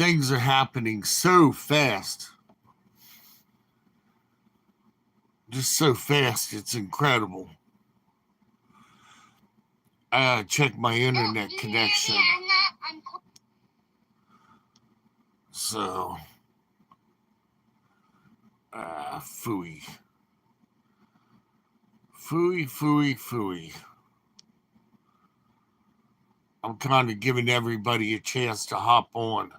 things are happening so fast. Just so fast, it's incredible. I gotta check my internet connection. So, phooey. Phooey. I'm kind of giving everybody a chance to hop on.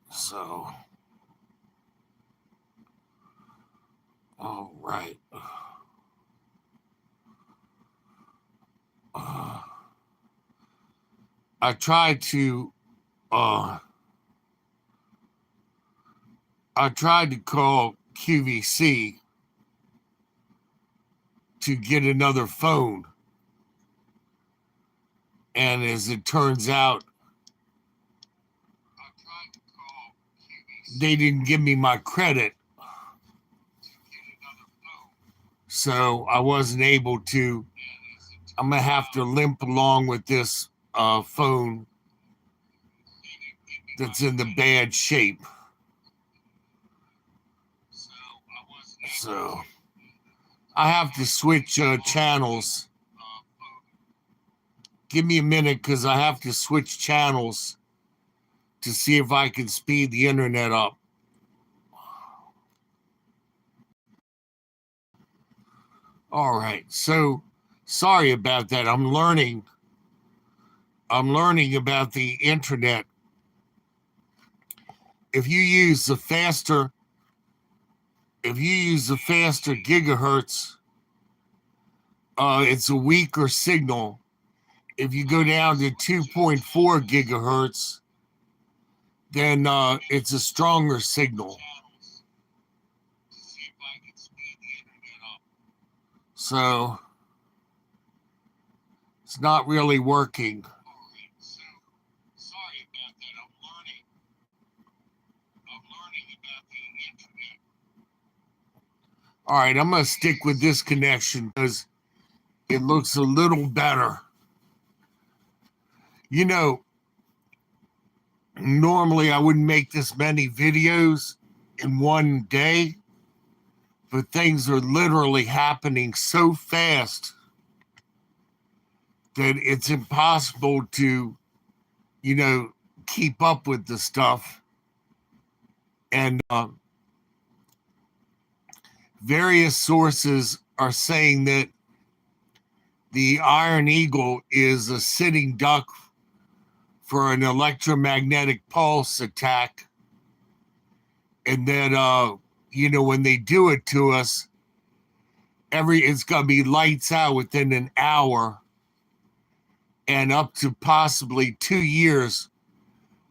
So, all right. I tried to call QVC to get another phone. And as it turns out, they didn't give me my credit. So I wasn't able to. I'm going to have to limp along with this phone that's in the bad shape. So I have to switch channels. Give me a minute because I have to switch channels to see if I can speed the internet up. All right. So sorry about that. I'm learning about the internet. If you use the faster gigahertz, it's a weaker signal. If you go down to 2.4 gigahertz, then it's a stronger signal. So it's not really working. Sorry about that. I'm learning about the internet. All right, I'm going to stick with this connection because it looks a little better. You know, normally I wouldn't make this many videos in one day, but things are literally happening so fast that it's impossible to, keep up with the stuff. And various sources are saying that the Iron Eagle is a sitting duck for an electromagnetic pulse attack. And that, when they do it to us, it's going to be lights out within an hour and up to possibly 2 years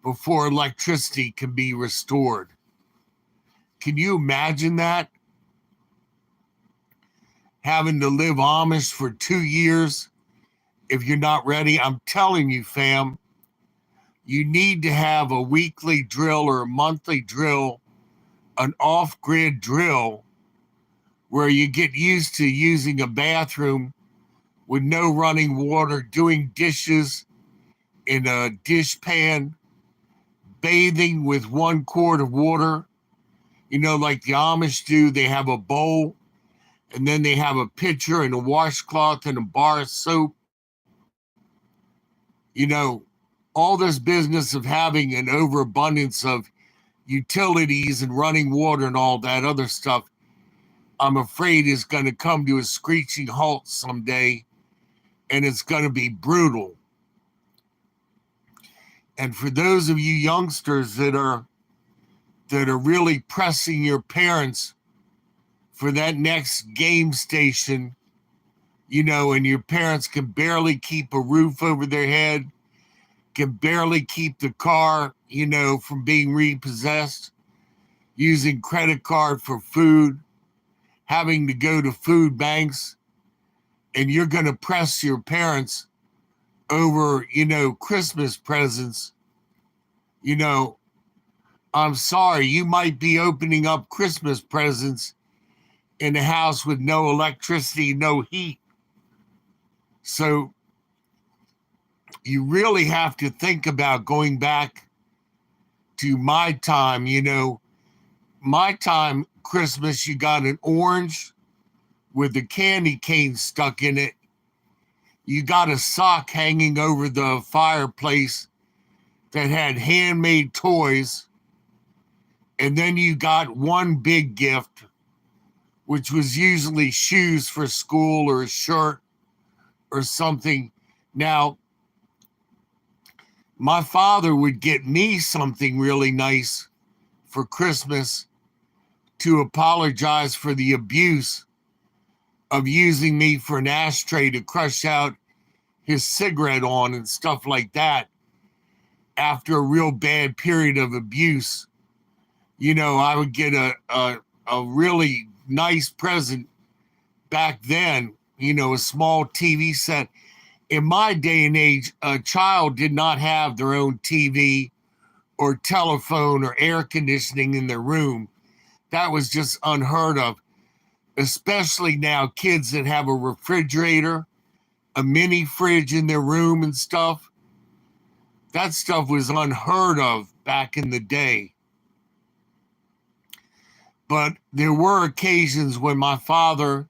before electricity can be restored. Can you imagine that? Having to live Amish for 2 years if you're not ready. I'm telling you, fam, you need to have a weekly drill or a monthly drill, an off-grid drill, where you get used to using a bathroom with no running water, doing dishes in a dish pan, bathing with 1 quart of water. Like the Amish do, they have a bowl, and then they have a pitcher and a washcloth and a bar of soap. All this business of having an overabundance of utilities and running water and all that other stuff, I'm afraid is going to come to a screeching halt someday, and it's going to be brutal. And for those of you youngsters that are really pressing your parents for that next game station, and your parents can barely keep a roof over their head, can barely keep the car, from being repossessed, using credit card for food, having to go to food banks, and you're going to press your parents over, Christmas presents. I'm sorry, you might be opening up Christmas presents in a house with no electricity, no heat. So you really have to think about going back to my time. My time, Christmas, you got an orange with the candy cane stuck in it. You got a sock hanging over the fireplace that had handmade toys. And then you got one big gift, which was usually shoes for school or a shirt or something. Now, my father would get me something really nice for Christmas to apologize for the abuse of using me for an ashtray to crush out his cigarette on and stuff like that after a real bad period of abuse. I would get a really nice present back then, a small TV set. In my day and age, a child did not have their own TV or telephone or air conditioning in their room. That was just unheard of, especially now kids that have a refrigerator, a mini fridge in their room and stuff. That stuff was unheard of back in the day. But there were occasions when my father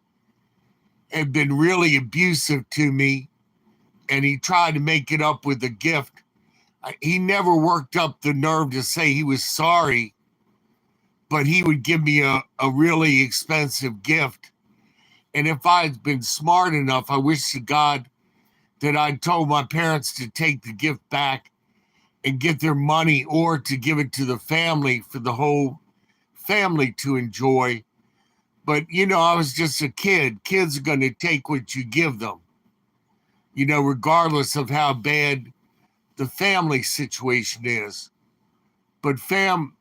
had been really abusive to me and he tried to make it up with a gift. He never worked up the nerve to say he was sorry, but he would give me a really expensive gift. And if I'd been smart enough, I wish to God that I'd told my parents to take the gift back and get their money or to give it to the family for the whole family to enjoy. But, I was just a kid. Kids are going to take what you give them, regardless of how bad the family situation is. But fam,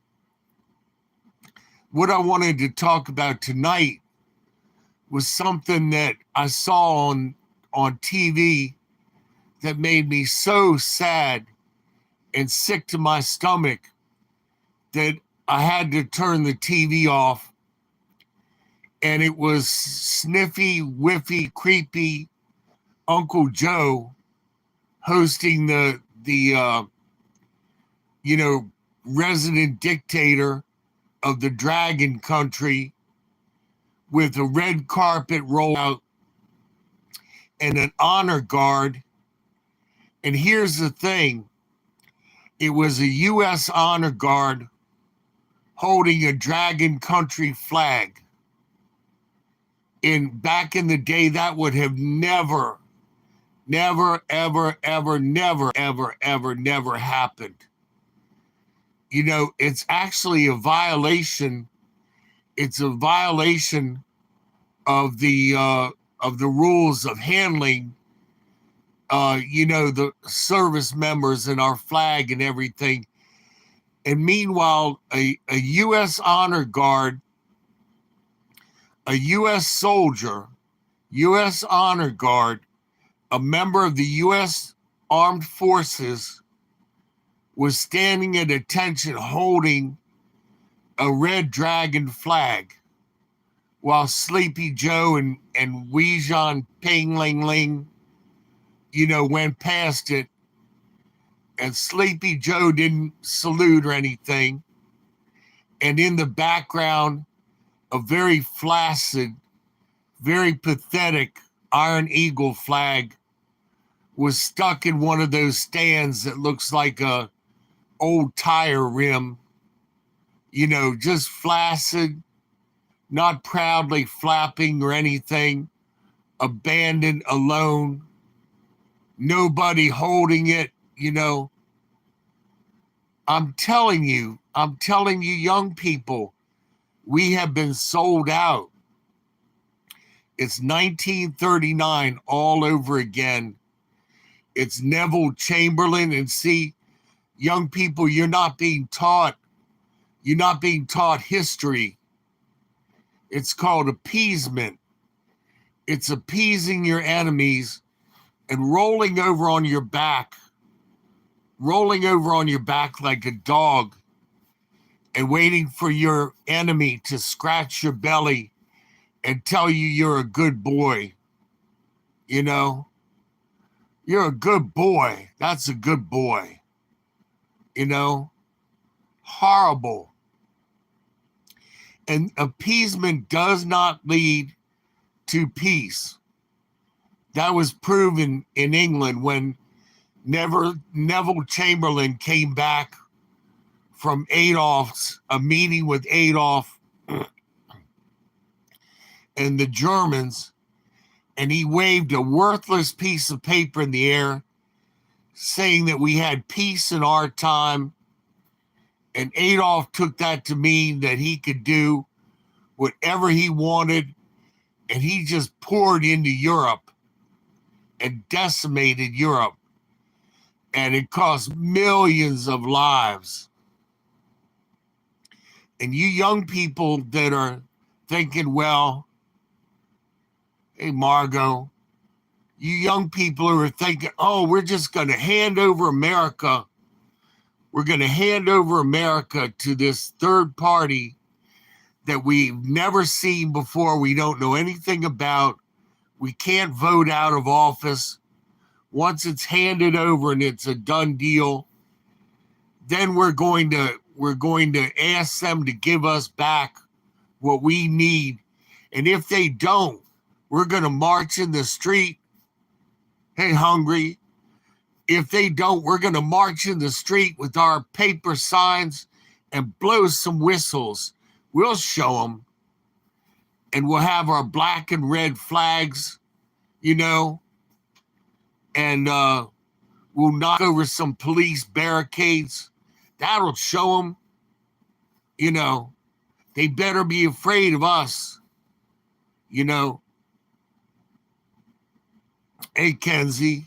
what I wanted to talk about tonight was something that I saw on TV that made me so sad and sick to my stomach that I had to turn the TV off. And it was sniffy, whiffy, creepy Uncle Joe hosting the resident dictator of the Dragon Country with a red carpet rollout and an honor guard. And here's the thing. It was a U.S. honor guard holding a Dragon Country flag. And back in the day, that would have never, ever happened. It's actually a violation. It's a violation of the rules of handling, the service members and our flag and everything. And meanwhile, a U.S. honor guard, a U.S. soldier, U.S. honor guard, a member of the U.S. Armed Forces, was standing at attention holding a red dragon flag while Sleepy Joe and Weejan Ping Ling Ling, went past it. And Sleepy Joe didn't salute or anything. And in the background, a very flaccid, very pathetic Iron Eagle flag was stuck in one of those stands that looks like a old tire rim, just flaccid, not proudly flapping or anything, abandoned, alone, nobody holding it, I'm telling you, young people, we have been sold out. It's 1939 all over again. It's Neville Chamberlain. And see, young people, you're not being taught history. It's called appeasement. It's appeasing your enemies and rolling over on your back like a dog and waiting for your enemy to scratch your belly and tell you you're a good boy. You're a good boy. That's a good boy. You know, horrible. And appeasement does not lead to peace. That was proven in England when Neville Chamberlain came back from a meeting with Adolf and the Germans, and he waved a worthless piece of paper in the air saying that we had peace in our time. And Adolf took that to mean that he could do whatever he wanted, and he just poured into Europe and decimated Europe. And it cost millions of lives. And you young people that are thinking, well, hey, Margot, you young people who are thinking, oh, we're just going to hand over America. We're going to hand over America to this third party that we've never seen before. We don't know anything about. We can't vote out of office. Once it's handed over and it's a done deal, then we're going to ask them to give us back what we need. And if they don't, we're going to march in the street. Hey, Hungry. If they don't, we're going to march in the street with our paper signs and blow some whistles. We'll show them. And we'll have our black and red flags, you know, and we'll knock over some police barricades. That'll show them, you know, they better be afraid of us, you know. Hey, Kenzie.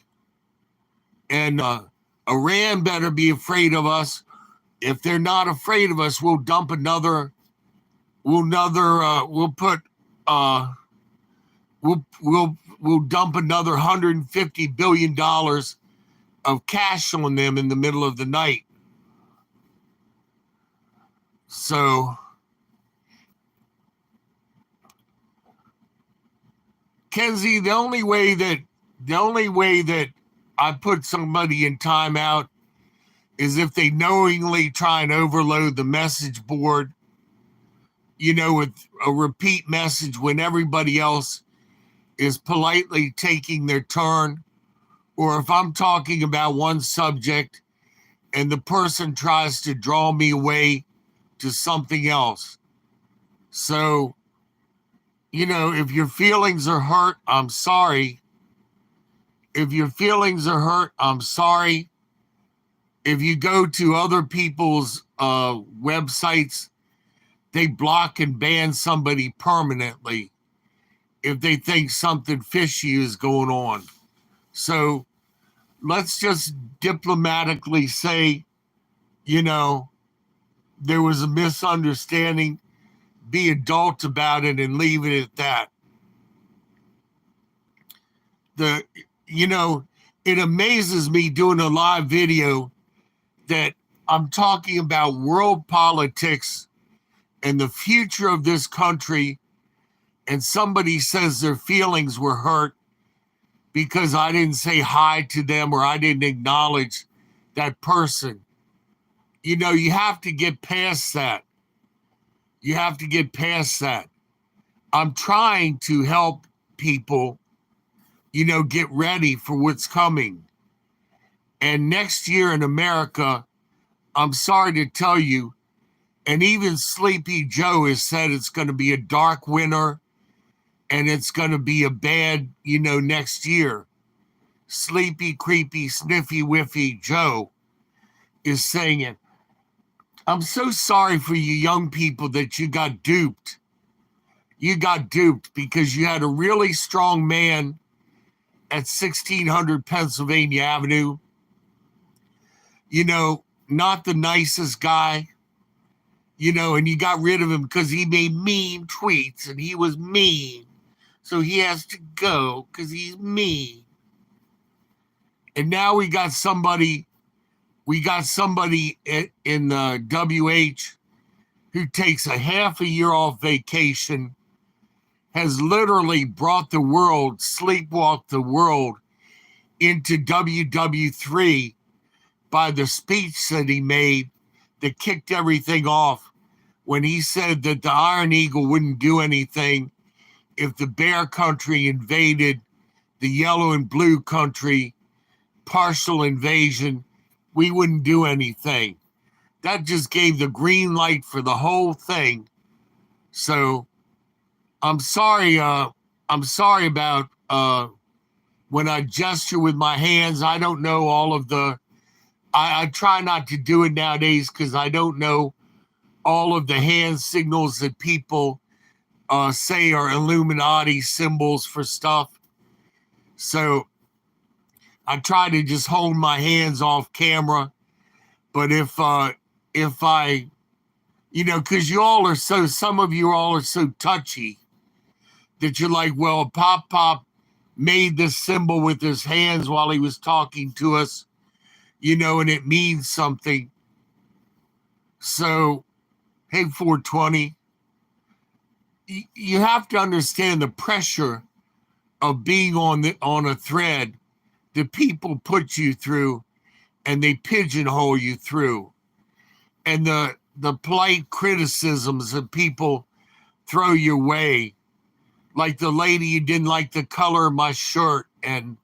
And Iran better be afraid of us. If they're not afraid of us, we'll dump another. We'll dump another $150 billion of cash on them in the middle of the night. So, Kenzie, the only way that I put somebody in timeout is if they knowingly try and overload the message board, you know, with a repeat message when everybody else is politely taking their turn. Or if I'm talking about one subject and the person tries to draw me away to something else. So, you know, if your feelings are hurt, I'm sorry. If your feelings are hurt, I'm sorry. If you go to other people's websites, they block and ban somebody permanently if they think something fishy is going on. So let's just diplomatically say, you know, there was a misunderstanding, be adult about it and leave it at that. You know, it amazes me doing a live video that I'm talking about world politics and the future of this country, and somebody says their feelings were hurt because I didn't say hi to them or I didn't acknowledge that person. You know, you have to get past that. You have to get past that. I'm trying to help people, you know, get ready for what's coming. And next year in America, I'm sorry to tell you, and even Sleepy Joe has said it's going to be a dark winter and it's going to be a bad, you know, next year. Sleepy, creepy, sniffy, whiffy Joe is saying it. I'm so sorry for you young people that you got duped. You got duped because you had a really strong man at 1600 Pennsylvania Avenue. You know, not the nicest guy, you know, and you got rid of him because he made mean tweets and he was mean. So he has to go because he's mean. And now we got somebody in WH who takes a half a year off vacation, has literally brought the world, sleepwalked the world into WW3 by the speech that he made that kicked everything off when he said that the Iron Eagle wouldn't do anything if the Bear Country invaded the Yellow and Blue Country, partial invasion. We wouldn't do anything. That just gave the green light for the whole thing. So I'm sorry. I'm sorry about when I gesture with my hands. I don't know all of the. I try not to do it nowadays because I don't know all of the hand signals that people say are Illuminati symbols for stuff. So I try to just hold my hands off camera. But if I, because you all are so, some of you all are so touchy that you're like, well, Pop made this symbol with his hands while he was talking to us, and it means something. So, hey, 420, you have to understand the pressure of being on a thread that people put you through and they pigeonhole you through. And the polite criticisms that people throw your way, like the lady who didn't like the color of my shirt and,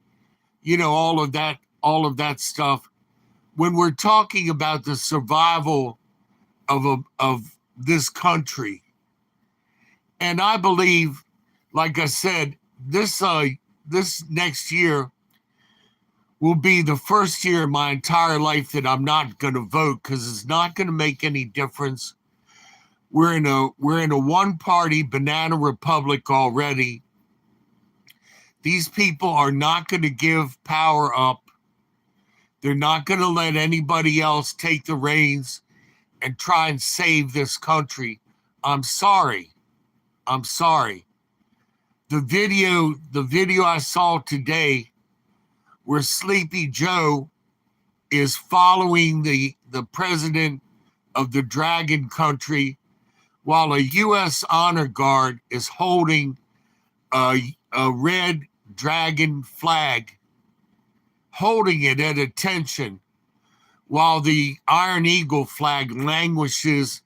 all of that stuff. When we're talking about the survival of this country, and I believe, like I said, this next year will be the first year in my entire life that I'm not going to vote because it's not going to make any difference. We're in a one-party banana republic already. These people are not going to give power up. They're not going to let anybody else take the reins and try and save this country. I'm sorry. The video I saw today where Sleepy Joe is following the president of the Dragon Country while a U.S. honor guard is holding a red dragon flag, holding it at attention while the Iron Eagle flag languishes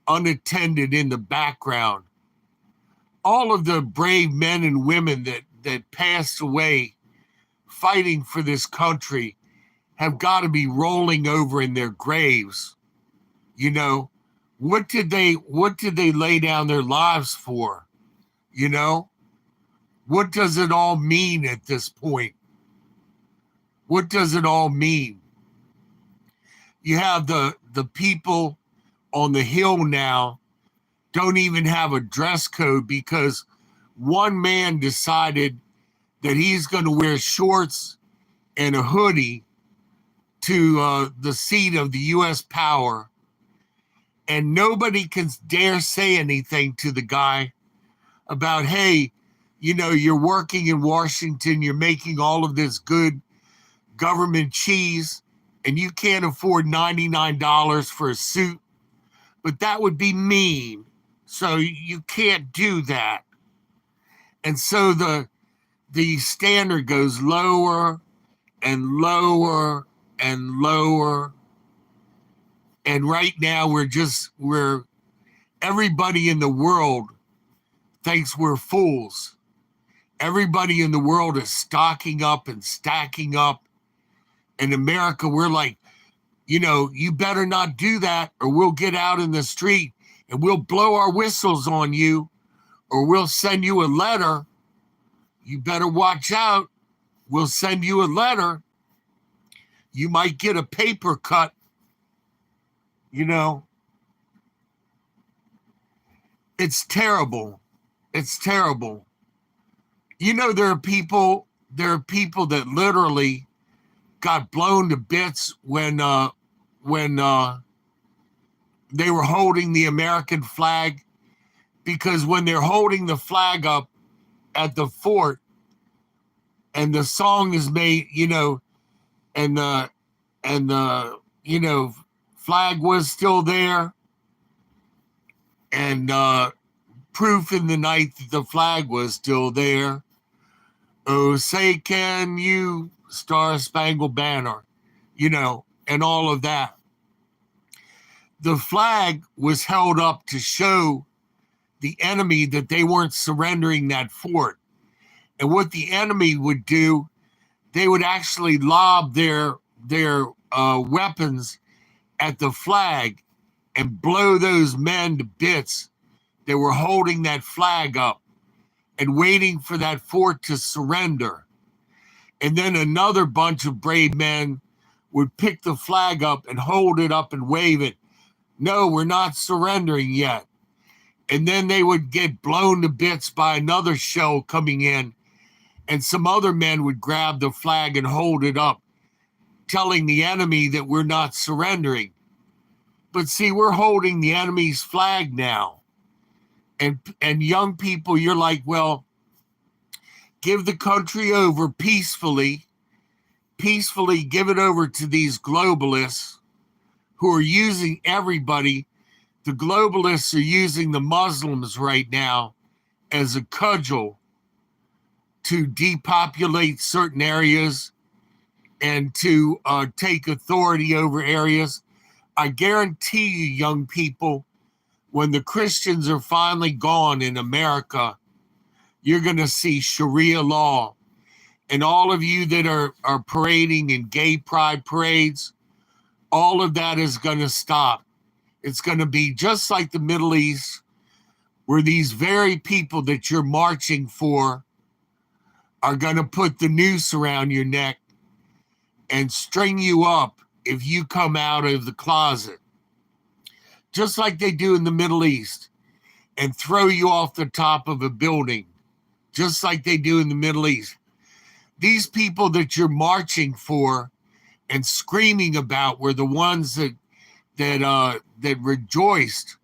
unattended in the background. All of the brave men and women that passed away fighting for this country have got to be rolling over in their graves. What did they lay down their lives for? What does it all mean at this point? What does it all mean? You have the people on the Hill now don't even have a dress code because one man decided that he's going to wear shorts and a hoodie to the seat of the U.S. power, and nobody can dare say anything to the guy about, hey, you're working in Washington, you're making all of this good government cheese, and you can't afford $99 for a suit, but that would be mean. So you can't do that. And so the standard goes lower and lower and lower. And right now we're everybody in the world thinks we're fools. Everybody in the world is stocking up and stacking up. In America, we're like, you better not do that or we'll get out in the street and we'll blow our whistles on you or we'll send you a letter. You better watch out. We'll send you a letter. You might get a paper cut. It's terrible. It's terrible. There are people that literally got blown to bits when they were holding the American flag, because when they're holding the flag up at the fort and the song is made, and the flag was still there, and proof in the night that the flag was still there. Oh, say, can you Star Spangled Banner, you know, and all of that. The flag was held up to show the enemy that they weren't surrendering that fort. And what the enemy would do, they would actually lob their weapons at the flag and blow those men to bits that were holding that flag up and waiting for that fort to surrender. And then another bunch of brave men would pick the flag up and hold it up and wave it. No, we're not surrendering yet. And then they would get blown to bits by another shell coming in, and some other men would grab the flag and hold it up, telling the enemy that we're not surrendering. But see, we're holding the enemy's flag now. And young people, you're like, well, give the country over peacefully give it over to these globalists who are using everybody. The globalists are using the Muslims right now as a cudgel to depopulate certain areas and to take authority over areas. I guarantee you, young people, when the Christians are finally gone in America, you're going to see Sharia law. And all of you that are parading in gay pride parades, all of that is going to stop. It's going to be just like the Middle East, where these very people that you're marching for are going to put the noose around your neck and string you up if you come out of the closet, just like they do in the Middle East, and throw you off the top of a building, just like they do in the Middle East. These people that you're marching for and screaming about were the ones that rejoiced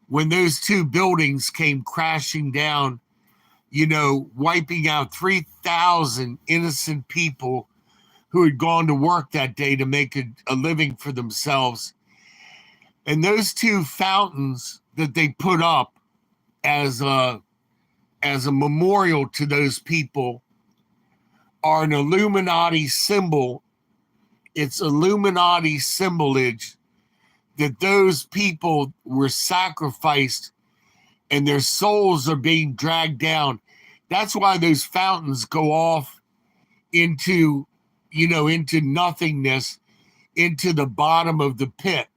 when those two buildings came crashing down, you know, wiping out 3,000 innocent people who had gone to work that day to make a living for themselves. And those two fountains that they put up as a memorial to those people are an Illuminati symbol. It's Illuminati symbolage that those people were sacrificed and their souls are being dragged down. That's why those fountains go off into, you know, into nothingness, into the bottom of the pit.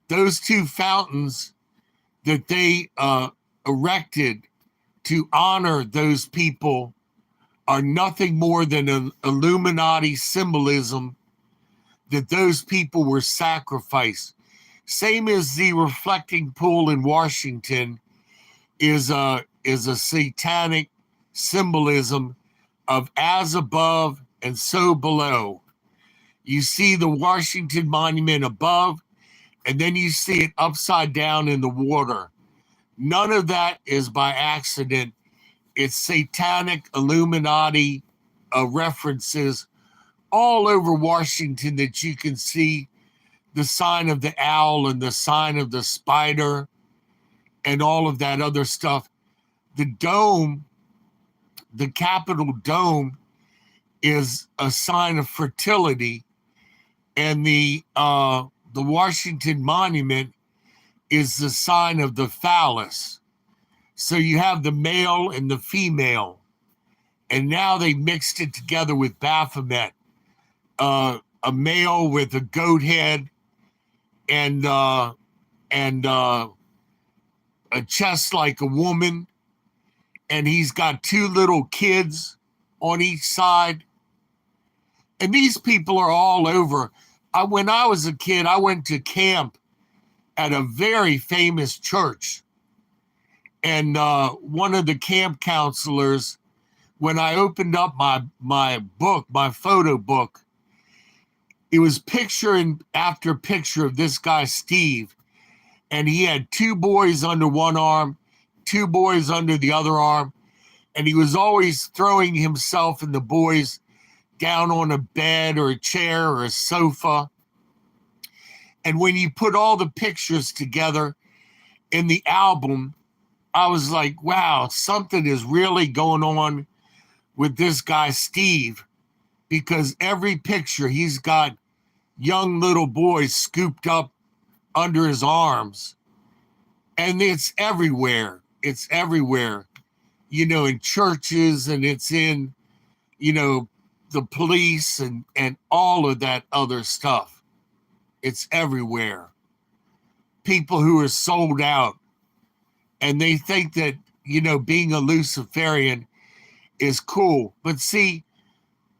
Those two fountains that they erected to honor those people are nothing more than an Illuminati symbolism that those people were sacrificed. Same as the reflecting pool in Washington is a satanic symbolism of as above and so below. You see the Washington Monument above, and then you see it upside down in the water. None of that is by accident. It's satanic Illuminati references all over Washington that you can see the sign of the owl and the sign of the spider and all of that other stuff. The dome, the Capitol dome, is a sign of fertility, and the Washington Monument is the sign of the phallus. So you have the male and the female, and now they mixed it together with Baphomet, a male with a goat head and a chest like a woman, and he's got two little kids on each side. And these people are all over. When I was a kid, I went to camp at a very famous church. And one of the camp counselors, when I opened up my book, my photo book, it was picture after picture of this guy, Steve. And he had two boys under one arm, two boys under the other arm. And he was always throwing himself and the boys down on a bed or a chair or a sofa. And when you put all the pictures together in the album, I was like, wow, something is really going on with this guy, Steve. because every picture he's got young little boys scooped up under his arms, and it's everywhere. It's everywhere, in churches, and it's in, the police and all of that other stuff. It's everywhere. People who are sold out, and they think that, being a Luciferian is cool. But see,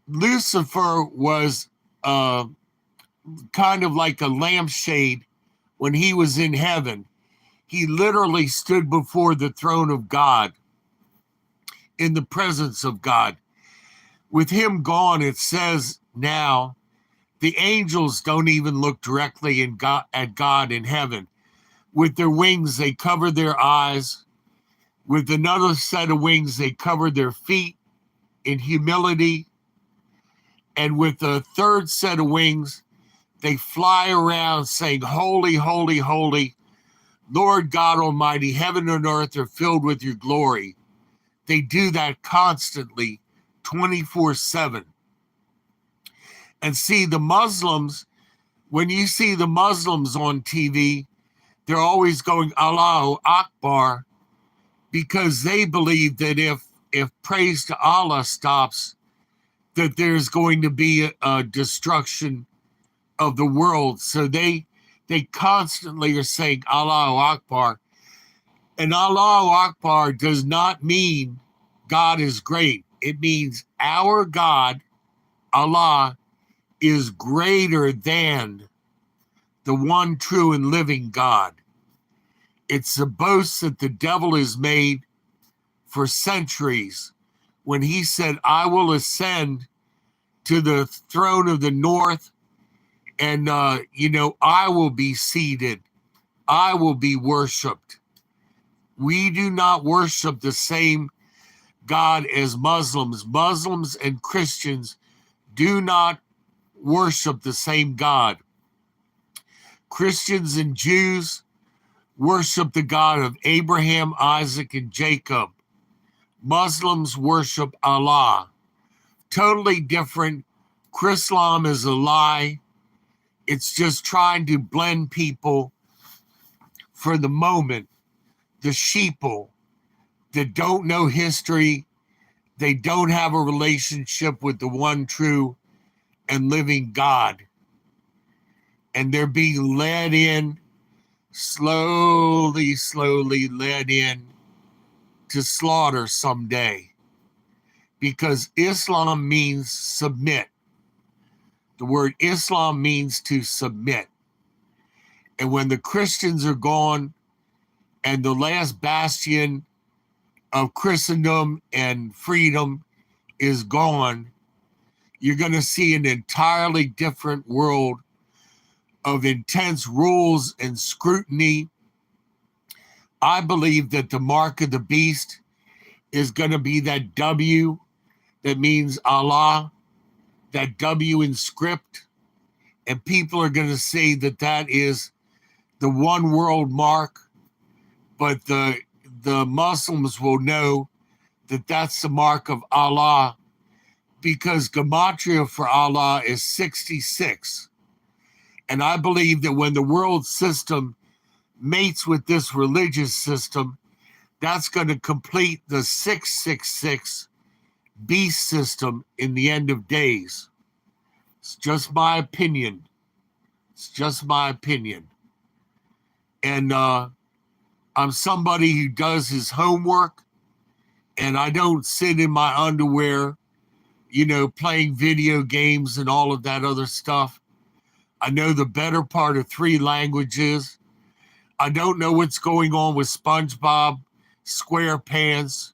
Lucifer was kind of like a lampshade when he was in heaven. He literally stood before the throne of God, in the presence of God. With him gone, it says now, the angels don't even look directly at God in heaven. With their wings, they cover their eyes. With another set of wings, they cover their feet in humility. And with a third set of wings, they fly around saying, "Holy, holy, holy, Lord God Almighty, heaven and earth are filled with your glory." They do that constantly, 24/7. And see, the Muslims, when you see the Muslims on TV, they're always going Allahu Akbar, because they believe that if praise to Allah stops, that there's going to be a destruction of the world. So they constantly are saying Allahu Akbar. And Allahu Akbar does not mean God is great. It means our God, Allah, is greater than the one true and living God. It's a boast that the devil has made for centuries when he said, "I will ascend to the throne of the north, and, I will be seated. I will be worshiped." We do not worship the same God as Muslims. Muslims and Christians do not worship the same God. Christians and Jews worship the God of Abraham, Isaac, and Jacob. Muslims worship Allah. Totally different. Chrislam is a lie. It's just trying to blend people for the moment. The sheeple that don't know history, they don't have a relationship with the one true and living God. And they're being led in, slowly led in to slaughter someday. Because Islam means submit. The word Islam means to submit. And when the Christians are gone, and the last bastion of Christendom and freedom is gone, you're going to see an entirely different world of intense rules and scrutiny. I believe that the mark of the beast is going to be that W that means Allah, that W in script, and people are going to say that that is the one world mark. But the Muslims will know that that's the mark of Allah, because gematria for Allah is 66. And I believe that when the world system mates with this religious system, that's going to complete the 666 beast system in the end of days. It's just my opinion. It's just my opinion. And I'm somebody who does his homework, and I don't sit in my underwear, playing video games and all of that other stuff. I know the better part of 3 languages. I don't know what's going on with SpongeBob, SquarePants,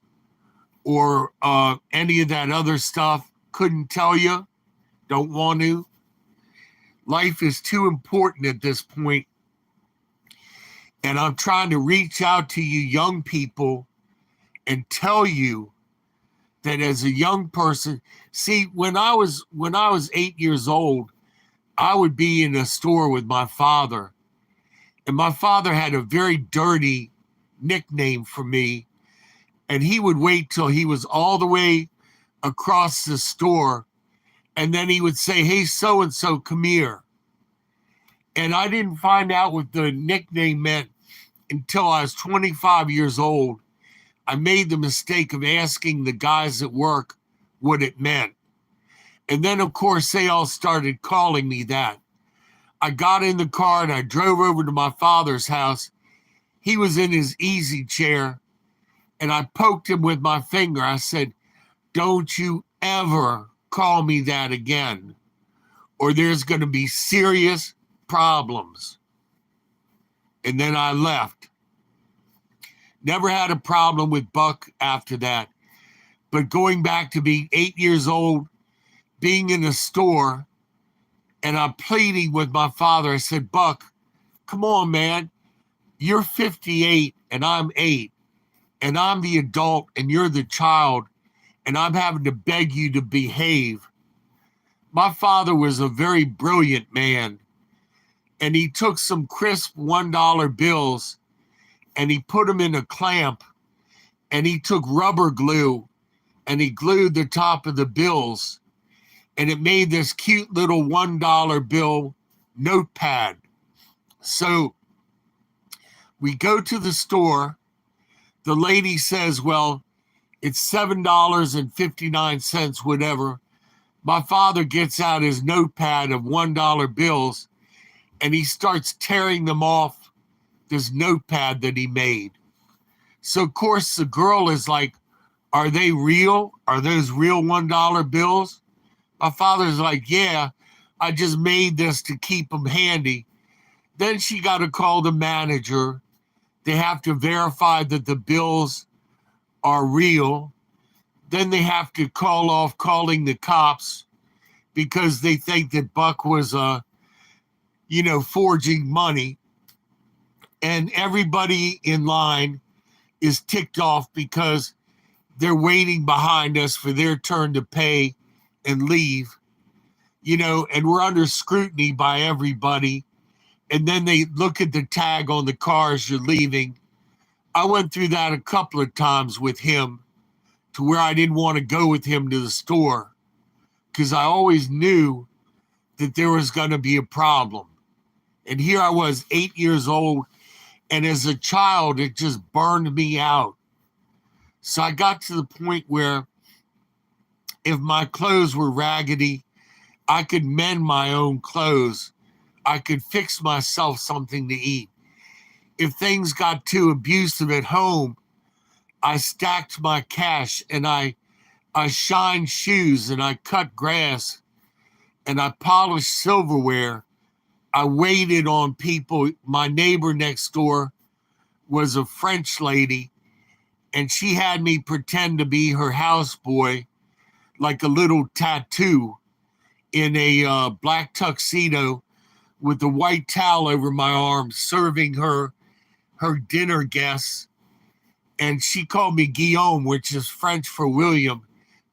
or any of that other stuff. Couldn't tell you. Don't want to. Life is too important at this point. And I'm trying to reach out to you young people and tell you that as a young person, see, when I was 8 years old, I would be in a store with my father. And my father had a very dirty nickname for me. And he would wait till he was all the way across the store. And then he would say, hey, so-and-so, come here. And I didn't find out what the nickname meant until I was 25 years old. I made the mistake of asking the guys at work what it meant. And then, of course, they all started calling me that. I got in the car and I drove over to my father's house. He was in his easy chair, and I poked him with my finger. I said, don't you ever call me that again, or there's going to be serious problems. And then I left. Never had a problem with Buck after that. But going back to being 8 years old, being in a store, and I'm pleading with my father. I said, Buck, come on, man. You're 58 and I'm 8, and I'm the adult and you're the child, and I'm having to beg you to behave. My father was a very brilliant man, and he took some crisp $1 bills and he put them in a clamp, and he took rubber glue and he glued the top of the bills, and it made this cute little $1 bill notepad. So we go to the store. The lady says, well, it's $7.59, whatever. My father gets out his notepad of $1 bills, and he starts tearing them off this notepad that he made. So, of course, the girl is like, are they real? Are those real $1 bills? My father's like, yeah, I just made this to keep them handy. Then she got to call the manager. They have to verify that the bills are real. Then they have to call off calling the cops because they think that Buck was, forging money. And everybody in line is ticked off because they're waiting behind us for their turn to pay and leave, and we're under scrutiny by everybody. And then they look at the tag on the car as you're leaving. I went through that a couple of times with him, to where I didn't want to go with him to the store because I always knew that there was going to be a problem. And here I was, 8 years old, and as a child, it just burned me out. So I got to the point where if my clothes were raggedy, I could mend my own clothes. I could fix myself something to eat. If things got too abusive at home, I stacked my cash, and I shined shoes, and I cut grass, and I polished silverware. I waited on people. My neighbor next door was a French lady, and she had me pretend to be her houseboy, like a little tattoo in a black tuxedo with a white towel over my arm, serving her dinner guests. And she called me Guillaume, which is French for William.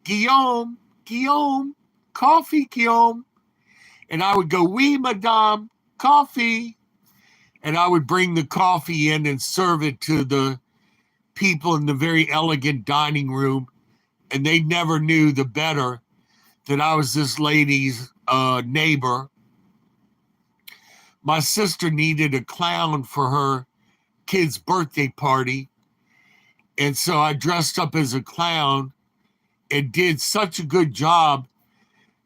Guillaume, coffee, Guillaume. And I would go, oui, madame, coffee. And I would bring the coffee in and serve it to the people in the very elegant dining room. And they never knew the better that I was this lady's neighbor. My sister needed a clown for her kid's birthday party. And so I dressed up as a clown and did such a good job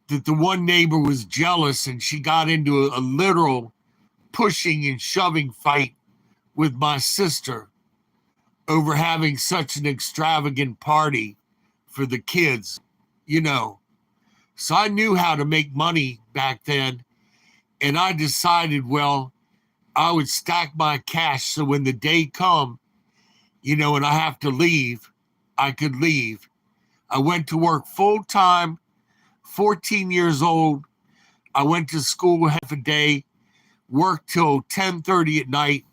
that the one neighbor was jealous, and she got into a literal pushing and shoving fight with my sister over having such an extravagant party for the kids, So I knew how to make money back then, and I decided, well, I would stack my cash so when the day come, and I have to leave, I could leave. I went to work full time, 14 years old. I went to school half a day, worked till 10:30 at night,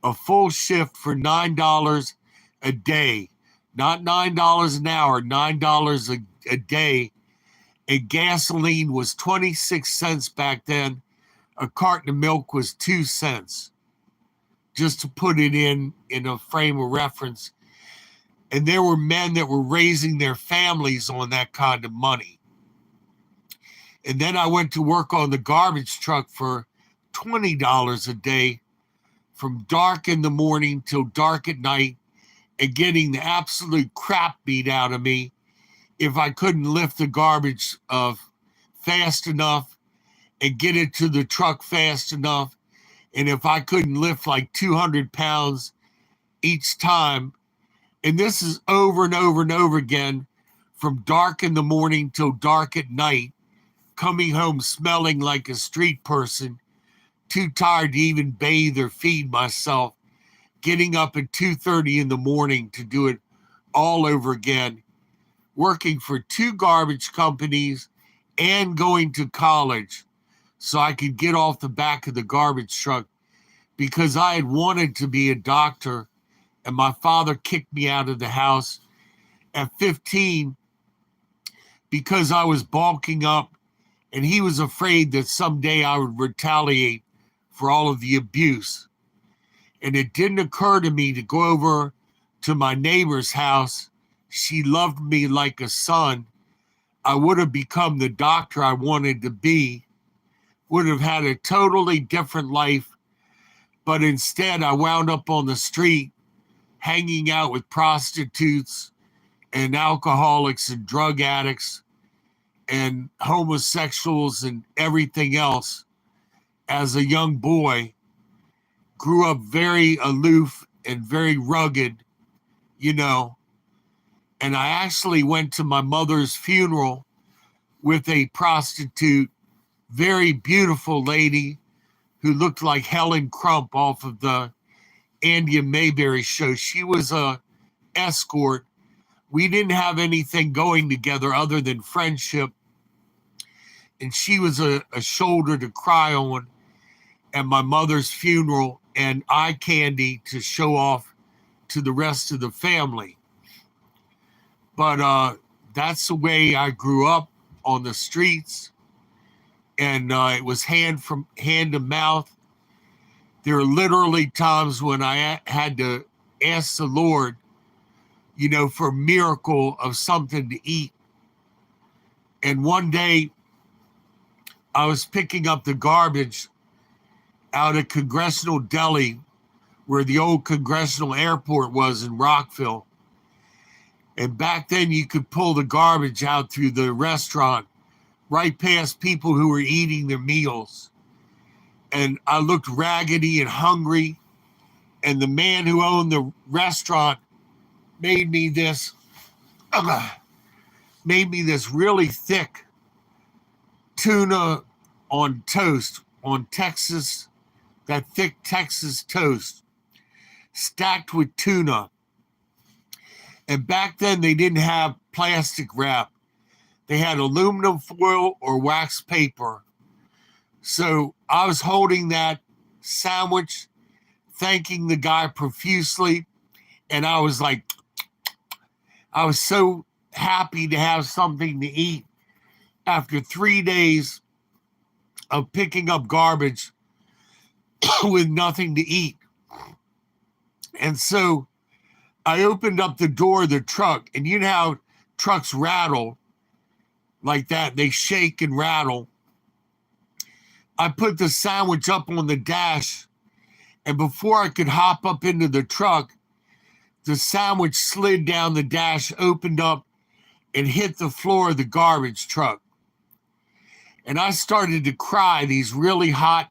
a full shift for $9 a day, not $9 an hour, $9 a day. And gasoline was 26 cents back then. A carton of milk was 2 cents, just to put it in a frame of reference. And there were men that were raising their families on that kind of money. And then I went to work on the garbage truck for $20 a day from dark in the morning till dark at night, and getting the absolute crap beat out of me if I couldn't lift the garbage fast enough and get it to the truck fast enough. And if I couldn't lift like 200 pounds each time, and this is over and over and over again, from dark in the morning till dark at night, coming home smelling like a street person, too tired to even bathe or feed myself, getting up at 2:30 in the morning to do it all over again, working for 2 garbage companies and going to college so I could get off the back of the garbage truck because I had wanted to be a doctor, and my father kicked me out of the house at 15 because I was bulking up, and he was afraid that someday I would retaliate for all of the abuse. And it didn't occur to me to go over to my neighbor's house. She loved me like a son. I would have become the doctor I wanted to be, would have had a totally different life. But instead, I wound up on the street hanging out with prostitutes and alcoholics and drug addicts and homosexuals and everything else as a young boy. Grew up very aloof and very rugged, you know. And I actually went to my mother's funeral with a prostitute, very beautiful lady who looked like Helen Crump off of the Andy Mayberry show. She was a escort. We didn't have anything going together other than friendship. And she was a shoulder to cry on at my mother's funeral, and eye candy to show off to the rest of the family. But that's the way I grew up, on the streets, and it was hand to mouth. There are literally times when I had to ask the Lord, you know, for a miracle of something to eat. And one day I was picking up the garbage out at Congressional Deli, where the old Congressional Airport was in Rockville. And back then you could pull the garbage out through the restaurant right past people who were eating their meals. And I looked raggedy and hungry. And the man who owned the restaurant made me this really thick tuna on toast, on Texas, that thick Texas toast, stacked with tuna. And back then they didn't have plastic wrap. They had aluminum foil or wax paper. So I was holding that sandwich, thanking the guy profusely. And I was so happy to have something to eat after 3 days of picking up garbage with nothing to eat. And so I opened up the door of the truck, and you know how trucks rattle like that, they shake and rattle. I put the sandwich up on the dash, and before I could hop up into the truck, the sandwich slid down the dash, opened up, and hit the floor of the garbage truck. And I started to cry these really hot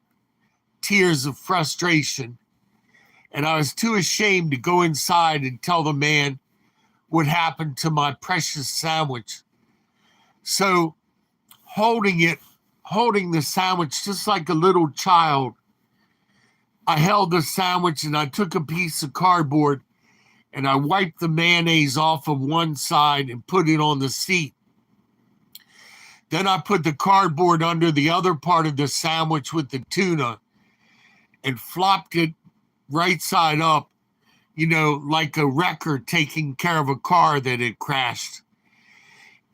tears of frustration. And I was too ashamed to go inside and tell the man what happened to my precious sandwich. So holding the sandwich just like a little child, I held the sandwich and I took a piece of cardboard and I wiped the mayonnaise off of one side and put it on the seat. Then I put the cardboard under the other part of the sandwich with the tuna and flopped it right side up, you know, like a wrecker taking care of a car that had crashed.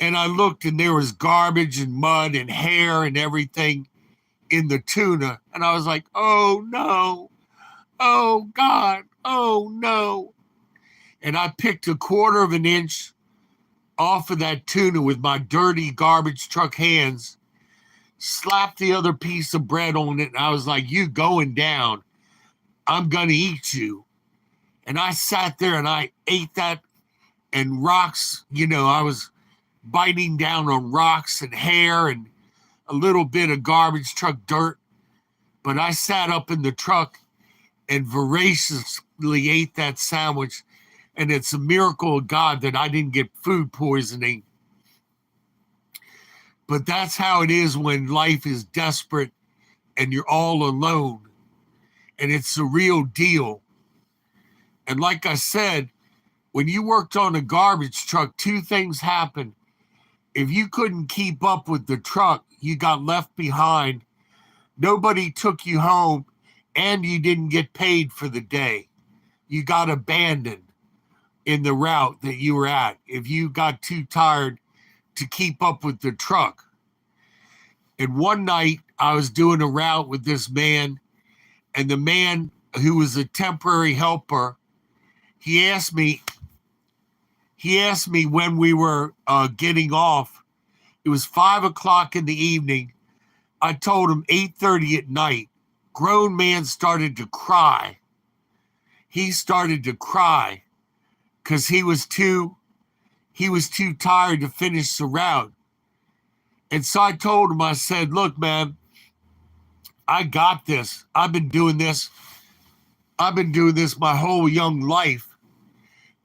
And I looked, and there was garbage and mud and hair and everything in the tuna. And I was like, oh no, oh God, oh no. And I picked 1/4 of an inch off of that tuna with my dirty garbage truck hands. slapped the other piece of bread on it, and I was like, you going down. I'm going to eat you. And I sat there and I ate that, and rocks, I was biting down on rocks and hair and a little bit of garbage truck dirt. But I sat up in the truck and voraciously ate that sandwich. And it's a miracle of God that I didn't get food poisoning. But that's how it is when life is desperate and you're all alone. And it's a real deal. And like I said, when you worked on a garbage truck, two things happened. If you couldn't keep up with the truck, you got left behind. Nobody took you home, and you didn't get paid for the day. You got abandoned in the route that you were at if you got too tired to keep up with the truck. And one night I was doing a route with this man, and the man who was a temporary helper, he asked me when we were getting off. It was 5:00 in the evening. I told him 8:30 at night. Grown man started to cry. He started to cry because he was too tired to finish the route. And so I told him, I said, look, man, I got this. I've been doing this my whole young life.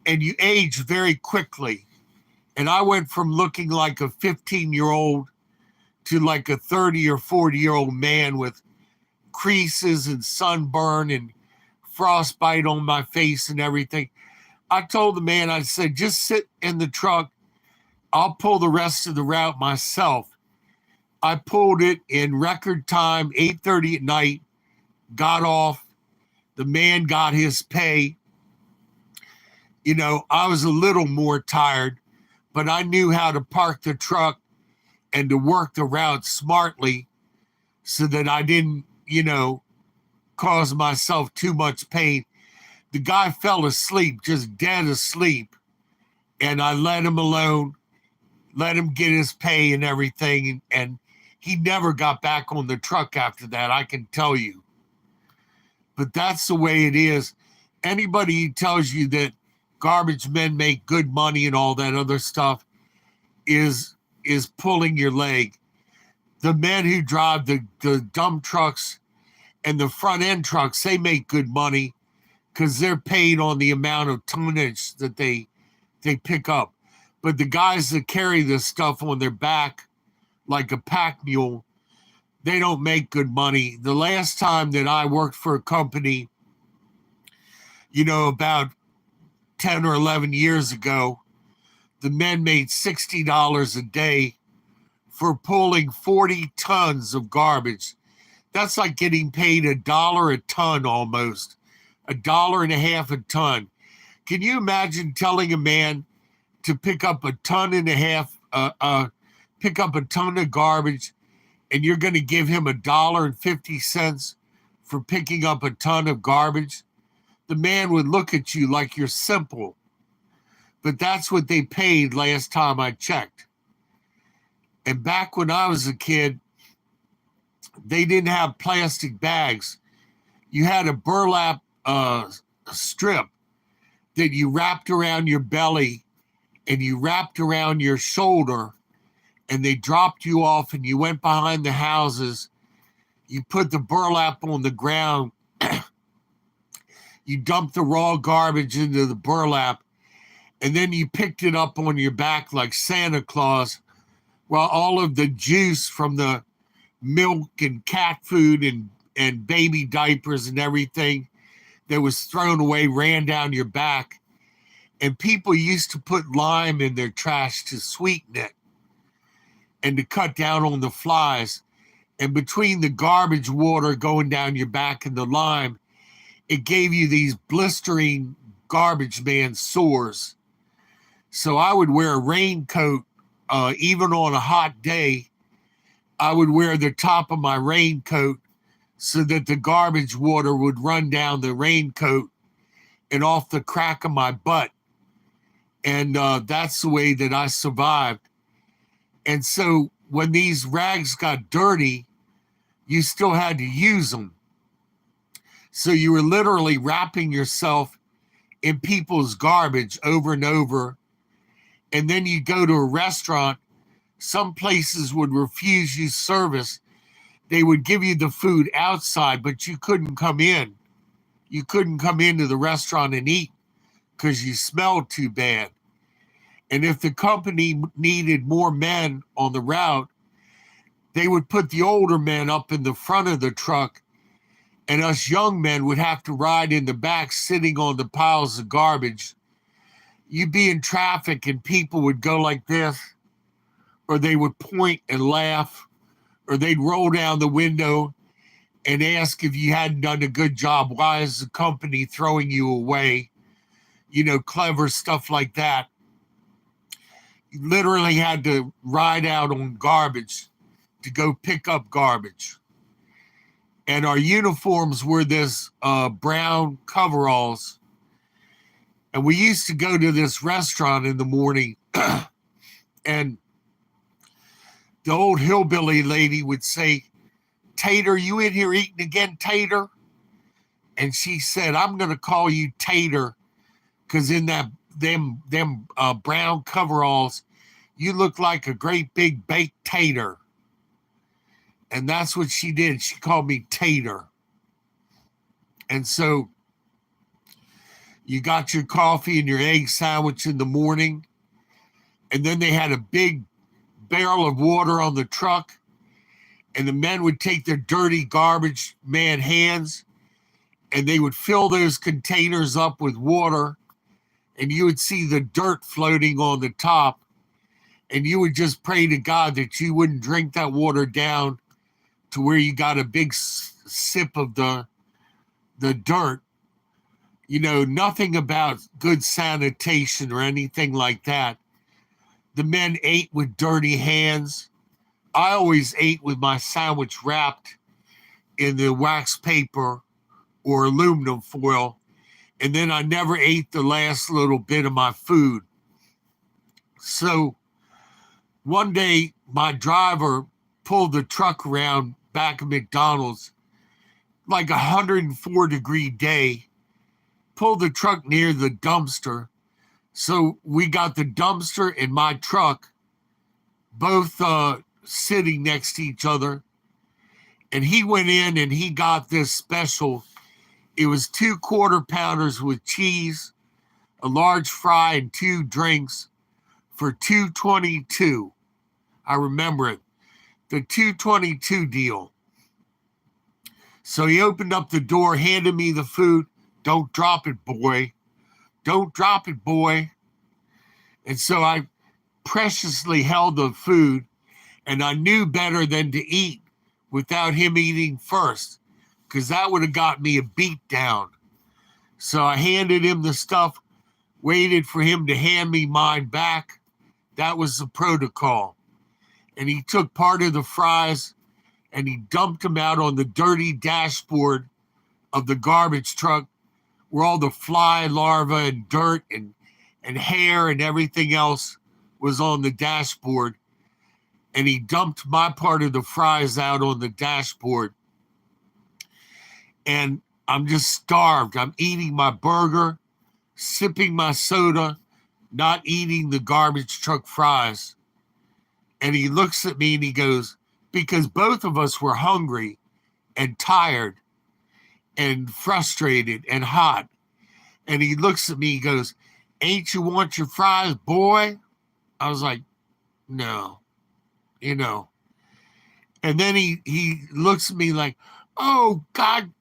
And you age very quickly. And I went from looking like a 15-year-old to like a 30 or 40-year-old man with creases and sunburn and frostbite on my face and everything. I told the man, I said, just sit in the truck. I'll pull the rest of the route myself. I pulled it in record time, 8:30 at night, got off. The man got his pay. I was a little more tired, but I knew how to park the truck and to work the route smartly so that I didn't, cause myself too much pain. The guy fell asleep, just dead asleep, and I let him alone, let him get his pay and everything, and he never got back on the truck after that, I can tell you. But that's the way it is. Anybody who tells you that garbage men make good money and all that other stuff is pulling your leg. The men who drive the dump trucks and the front end trucks, they make good money because they're paid on the amount of tonnage that they pick up. But the guys that carry this stuff on their back, like a pack mule, they don't make good money. The last time that I worked for a company, about 10 or 11 years ago, the men made $60 a day for pulling 40 tons of garbage. That's like getting paid $1 a ton almost, $1.50 a ton. Can you imagine telling a man to pick up a ton and a half, pick up a ton of garbage, and you're going to give him $1.50 for picking up a ton of garbage? The man would look at you like you're simple. But that's what they paid last time I checked. And back when I was a kid, they didn't have plastic bags. You had a burlap strip that you wrapped around your belly and you wrapped around your shoulder, and they dropped you off and you went behind the houses. You put the burlap on the ground. You dumped the raw garbage into the burlap, and then you picked it up on your back like Santa Claus, while all of the juice from the milk and cat food and baby diapers and everything that was thrown away ran down your back. And people used to put lime in their trash to sweeten it and to cut down on the flies. And between the garbage water going down your back and the lime, it gave you these blistering garbage man sores. So I would wear a raincoat, even on a hot day. I would wear the top of my raincoat so that the garbage water would run down the raincoat and off the crack of my butt. And that's the way that I survived. And so when these rags got dirty, you still had to use them. So you were literally wrapping yourself in people's garbage over and over. And then you go to a restaurant, some places would refuse you service. They would give you the food outside, but you couldn't come in. You couldn't come into the restaurant and eat because you smelled too bad. And if the company needed more men on the route, they would put the older men up in the front of the truck, and us young men would have to ride in the back sitting on the piles of garbage. You'd be in traffic and people would go like this, or they would point and laugh, or they'd roll down the window and ask if you hadn't done a good job. Why is the company throwing you away? You know, clever stuff like that. You literally had to ride out on garbage to go pick up garbage. And our uniforms were this brown coveralls. And we used to go to this restaurant in the morning and the old hillbilly lady would say, "Tater, you in here eating again, Tater?" And she said, "I'm going to call you Tater because in them brown coveralls, you look like a great big baked tater." And that's what she did. She called me Tater. And so you got your coffee and your egg sandwich in the morning. And then they had a big barrel of water on the truck. And the men would take their dirty garbage man hands and they would fill those containers up with water. And you would see the dirt floating on the top. And you would just pray to God that you wouldn't drink that water down to where you got a big sip of the dirt. You know, nothing about good sanitation or anything like that. The men ate with dirty hands. I always ate with my sandwich wrapped in the wax paper or aluminum foil, and then I never ate the last little bit of my food. So one day, my driver pulled the truck around back of McDonald's, like 104-degree day, pulled the truck near the dumpster. So we got the dumpster and my truck both sitting next to each other. And he went in and he got this special. It was 2 quarter-pounders with cheese, a large fry, and 2 drinks for $2.22. I remember it. The $2.22 deal. So he opened up the door, handed me the food. "Don't drop it, boy. Don't drop it, boy." And so I preciously held the food, and I knew better than to eat without him eating first, because that would have got me a beat down. So I handed him the stuff, waited for him to hand me mine back. That was the protocol. And he took part of the fries and he dumped them out on the dirty dashboard of the garbage truck where all the fly larvae and dirt and hair and everything else was on the dashboard. And he dumped my part of the fries out on the dashboard. And I'm just starved. I'm eating my burger, sipping my soda, not eating the garbage truck fries. And he looks at me and he goes, because both of us were hungry and tired and frustrated and hot. And he looks at me, he goes, "Ain't you want your fries, boy?" I was like, "No, you know." And then he looks at me like, "Oh, God,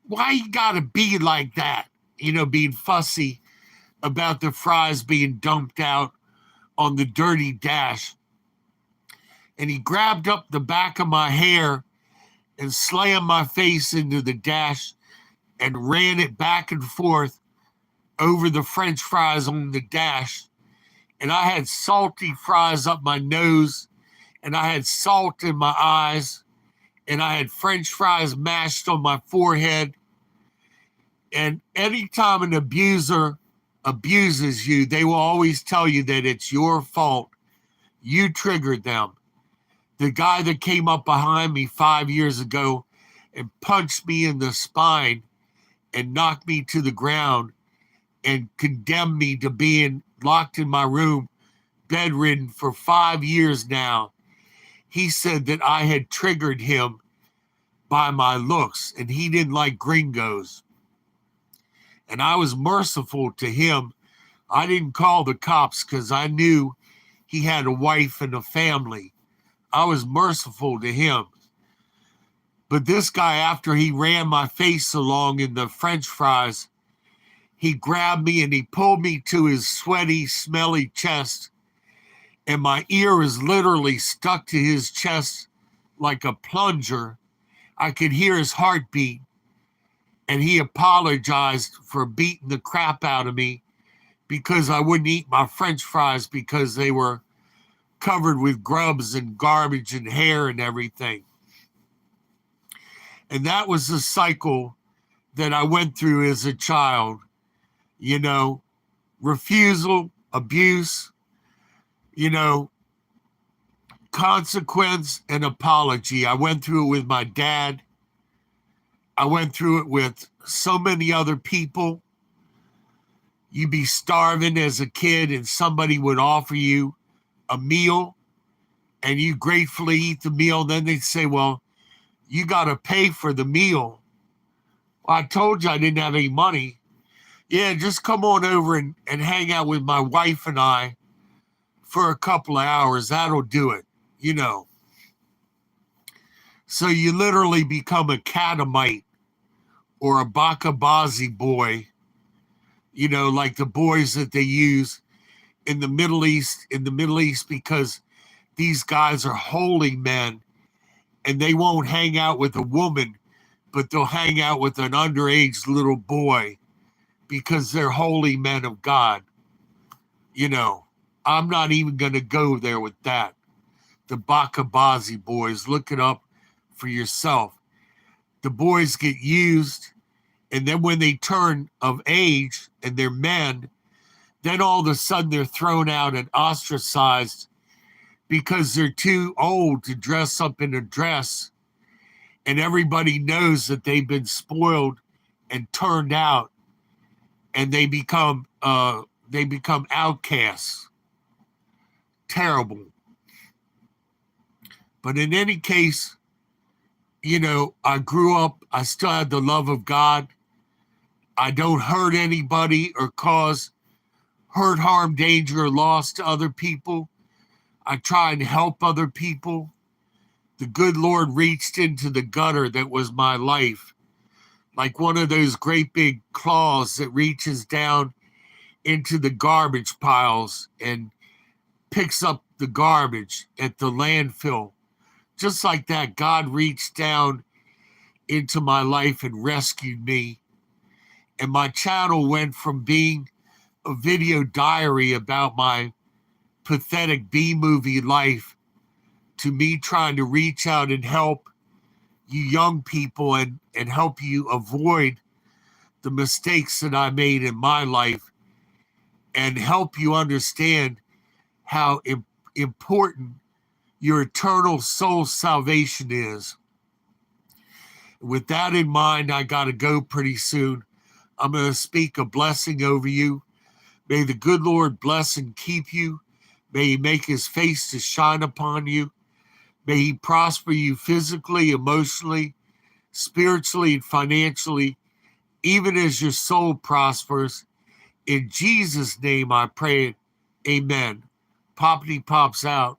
why you gotta be like that?" You know, being fussy about the fries being dumped out on the dirty dash. And he grabbed up the back of my hair and slammed my face into the dash and ran it back and forth over the French fries on the dash. And I had salty fries up my nose, and I had salt in my eyes, and I had French fries mashed on my forehead. And anytime an abuser abuses you, they will always tell you that it's your fault. You triggered them. The guy that came up behind me 5 years ago and punched me in the spine and knocked me to the ground and condemned me to being locked in my room, bedridden for 5 years now. He said that I had triggered him by my looks and he didn't like gringos. And I was merciful to him. I didn't call the cops because I knew he had a wife and a family. I was merciful to him. But this guy, after he ran my face along in the French fries, he grabbed me and he pulled me to his sweaty, smelly chest. And my ear was literally stuck to his chest like a plunger. I could hear his heartbeat. And he apologized for beating the crap out of me because I wouldn't eat my French fries because they were covered with grubs and garbage and hair and everything. And that was the cycle that I went through as a child. You know, refusal, abuse, you know, consequence and apology. I went through it with my dad. I went through it with so many other people. You'd be starving as a kid and somebody would offer you a meal and you gratefully eat the meal. Then they'd say, well, you got to pay for the meal. Well, I told you I didn't have any money. Yeah, just come on over and hang out with my wife and I for a couple of hours. That'll do it, you know. So you literally become a catamite or a Bakabazi boy, you know, like the boys that they use in the Middle East, because these guys are holy men and they won't hang out with a woman, but they'll hang out with an underage little boy because they're holy men of God. You know, I'm not even going to go there with that. The Bakabazi boys, look it up for yourself. The boys get used, and then when they turn of age and they're men, then all of a sudden they're thrown out and ostracized because they're too old to dress up in a dress, and everybody knows that they've been spoiled and turned out, and they become outcasts. Terrible. But in any case, you know, I grew up, I still had the love of God. I don't hurt anybody or cause hurt, harm, danger, or loss to other people. I try and help other people. The good Lord reached into the gutter that was my life, like one of those great big claws that reaches down into the garbage piles and picks up the garbage at the landfill. Just like that, God reached down into my life and rescued me. And my channel went from being a video diary about my pathetic B-movie life to me trying to reach out and help you young people and help you avoid the mistakes that I made in my life and help you understand how important your eternal soul salvation is. With that in mind, I got to go pretty soon. I'm going to speak a blessing over you. May the good Lord bless and keep you. May he make his face to shine upon you. May he prosper you physically, emotionally, spiritually, and financially, even as your soul prospers. In Jesus' name I pray it. Amen. Poppity Pops out.